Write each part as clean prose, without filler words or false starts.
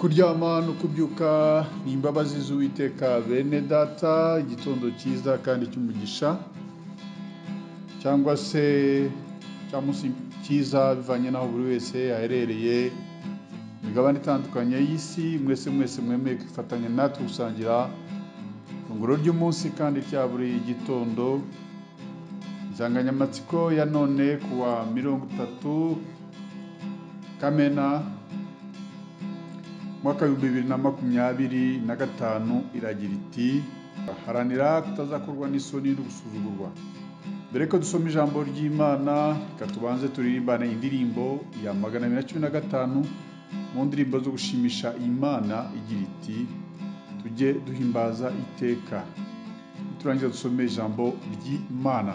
Kuryama no kubyuka ni imbabazi z'Uwiteka bene data, igitondo cyiza kandi cy'umugisha, cyangwa se cyamunsi cyiza bivanye n'aho buri wese aherereye imigabane itandukanye y'isi. Mwese mwemeye kwifatanya natwe gusangira ifunguro ry'umunsi kandi rya buri gitondo. Insanganyamatsiko ya none kuwa 30 Kamena mwaka 2025 iragira iti haranira kutazakorwa n'isoni no gusuzugurwa. Mbere ko dusoma ijambo ry'Imana, reka tubanze turirimbane indirimbo ya 215 mu ndirimbo zo gushimisha Imana igira iti tujye duhimbaza iteka. Turangiza dusome ijambo ry'Imana.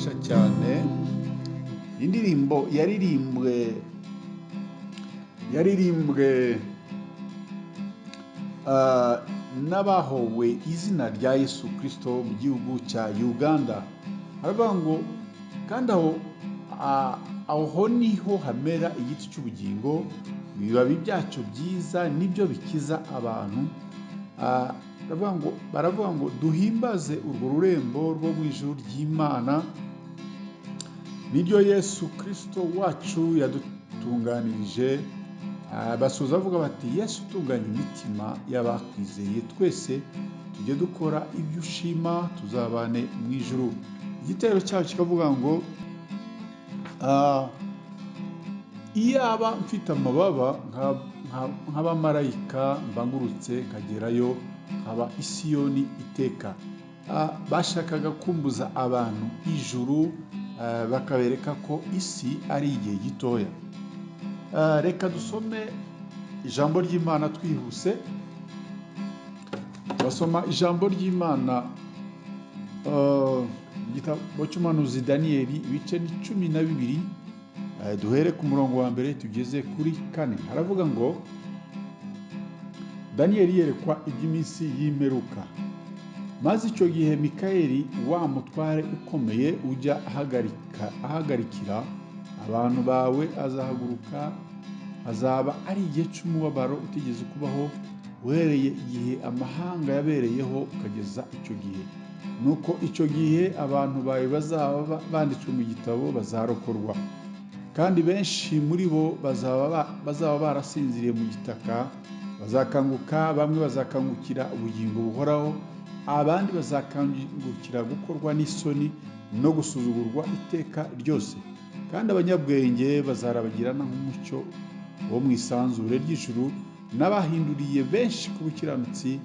idufasha cyane. Indirimbo yaririmbwe n'abahowe izina rya Yesu Kristo mu gihugu cya Uganda. Haravuga ngo kandi aho niho hamera igiti cy'ubugingo, ibibabi byacyo byiza nibyo bikiza abantu. Baravuga ngo duhimbaze urwo rurembo rwo mu ijuru ry'Imana, niryo Yesu Kristo wacu yadutunganirije. Basoza bavuga bati Yesu utunganya imitima y'abakwizeye, twese tujye dukora ibyo ushima, tuzabane mu ijuru. Igitero cyacu kikavuga ngo iyaba mfite amababa nk'abamarayika mbangurutse nkagerayo nkaba i Siyoni iteka. Bashakaga kumbuza abantu ijuru, bakabereka ko isi ari igihe gitoya. Reka dusome ijambo ry'Imana twihuse. Basoma ijambo ry'Imana igitabo cy'umuhanuzi Daniyeli, ibice ni 12, duhere ku murongo wa mbere tugeze kuri 4. Haravuga ngo Daniyeli yerekwa iby'iminsi y'imperuka. Maze icyo gihe Mikayeli, wa mutware ukomeye ujya ahagarikira abantu bawe, azahaguruka. Hazaba ari igihe cy'umubabaro utigeze kubaho, uhereye igihe amahanga yabereyeho ukageza icyo gihe. Nuko icyo gihe abantu bawe bazaba banditswe mu gitabo bazarokorwa, kandi benshi muri bo bazaba barasinziriye mu gitaka bazakanguka. Bamwe bazakangukira ubugingo buhoraho, abandi bazakangukira gukorwa n'isoni no gusuzugurwa iteka ryose. Kandi abanyabwenge bazarabagirana nk'umucyo wo mu isanzure ry'ijuru, n'abahinduriye benshi ku bukiranutsi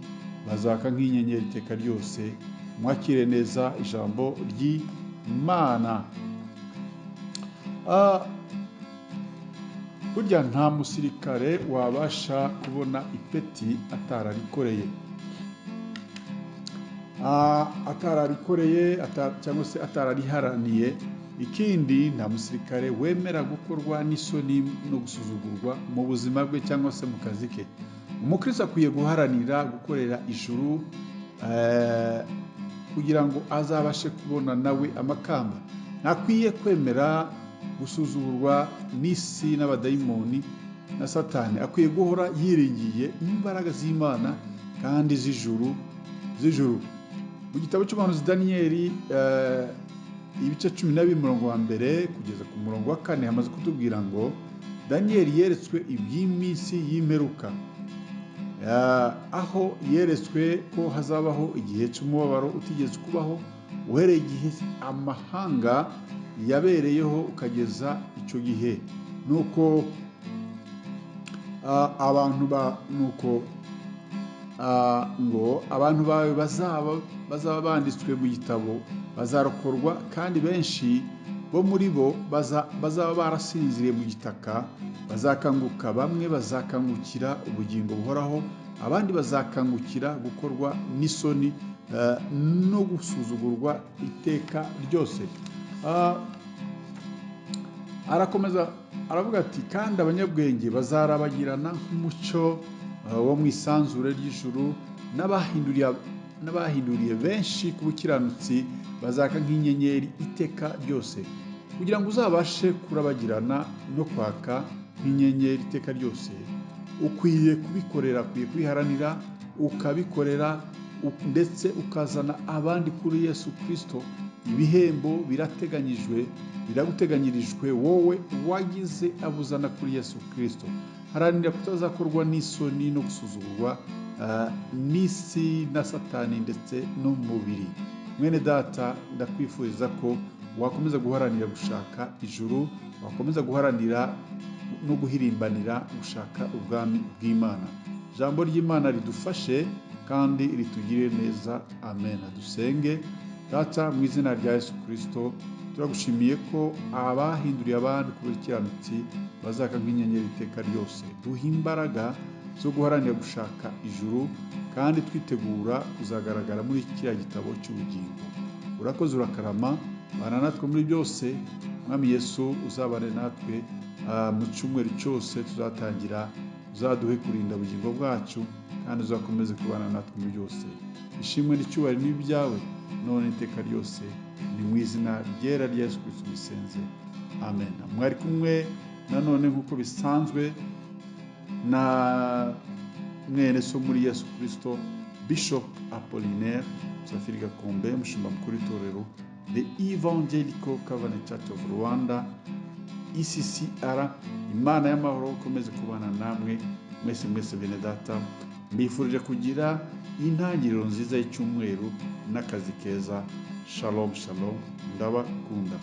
bazaka nk'inyenyeri iteka ryose. Mwakire neza ijambo ry'Imana. Burya nta musirikare wabasha kubona ipeti atararikoreye, cyangwa se atarariharaniye. Ikindi, nta musirikare wemera gukorwa n'isoni no gusuzugurwa mu buzima bwe cyangwa se mu kazi ke. Umukristo akwiye guharanira gukorera ijuru kugira ngo azabashe kubona nawe amakamba. Ntakwiye kwemera gusuzugurwa n'isi n'abadayimoni na Satani. Akwiye guhora yiringiye imbaraga z'Imana kandi z'ijuru. Mu gitabo cy'umuhanuzi Daniyeli, ibice 12 umurongo wa mbere kugeza ku murongo wa 4 hamaze kutubwira ngo Daniyeli yeretswe iby'iminsi y'imperuka, aho yeretswe ko hazabaho igihe cy'umubabaro utigeze kubaho, uhereye igihe amahanga yabereyeho ukageza icyo gihe. Nuko abantu bawe bazaba banditswe mu gitabo bazarokorwa, kandi benshi bo muri bo bazaba barasinziriye mu gitaka bazakanguka. Bamwe bazakangukira ubugingo buhoraho, abandi bazakangukira gukorwa n'isoni no gusuzugurwa iteka ryose. Arakomeza aravuga ati kandi abanyabwenge bazarabagirana nk'umucyo wo mu isanzure ry'ijuru, n'abahinduriye benshi ku bukiranutsi bazaka nk'inyenyeri iteka ryose. Kugira ngo uzabashe kurabagirana no kwaka nk'inyenyeri iteka ryose, ukwiye kwiharanira, ukabikorera, ndetse ukazana abandi kuri Yesu Kristo. Ibihembo biraguteganyirijwe wowe wagize abuzana kuri Yesu Kristo. Haranira kutazakorwa n'isoni no gusuzugurwa n'isi na Satani ndetse n'umubiri. Mwene data, ndakwifuriza ko wakomeza guharanira gushaka ijuru, wakomeza guharanira no guhirimbanira gushaka ubwami bw'Imana. Ijambo ry'Imana ridufashe kandi ritugirire neza. Amen. Dusenge. Data, mu izina rya Yesu Kristo, turagushimiye ko abahinduriye abandi ku bukiranutsi bazaka nk'inyenyeri iteka ryose. Duha imbaraga zo guharanira gushaka ijuru kandi twitegura kuzagaragara muri kiriya gitabo cy'ubugingo. Urakoze, urakarama. bana natwe muri byose. Mwami Yesu uzabane natwe mu cyumweru cyose tuzatangira, uzaduhe kurinda ubugingo bwacu kandi uzakomeze kubana natwe muri byose. Ishimwe n'icyubahiro ni ibyawe none iteka ryose, ni mu izina ryera rya Yesu Kristo bisenze, amen. Mwari kumwe nanone nk'uko bisanzwe na mwene so muri Yesu Kristo, Bishop Apollinaire Musafiri Gakombe, umushumba mukuru w'itorero The Evangelical Covenant Church of Rwanda ECCR. Imana y'amahoro ikomeze kubana namwe mwese bene data. Mbifurije kugira intangiriro nziza y'icyumweru n'akazi keza. Shalom shalom, ndabakunda.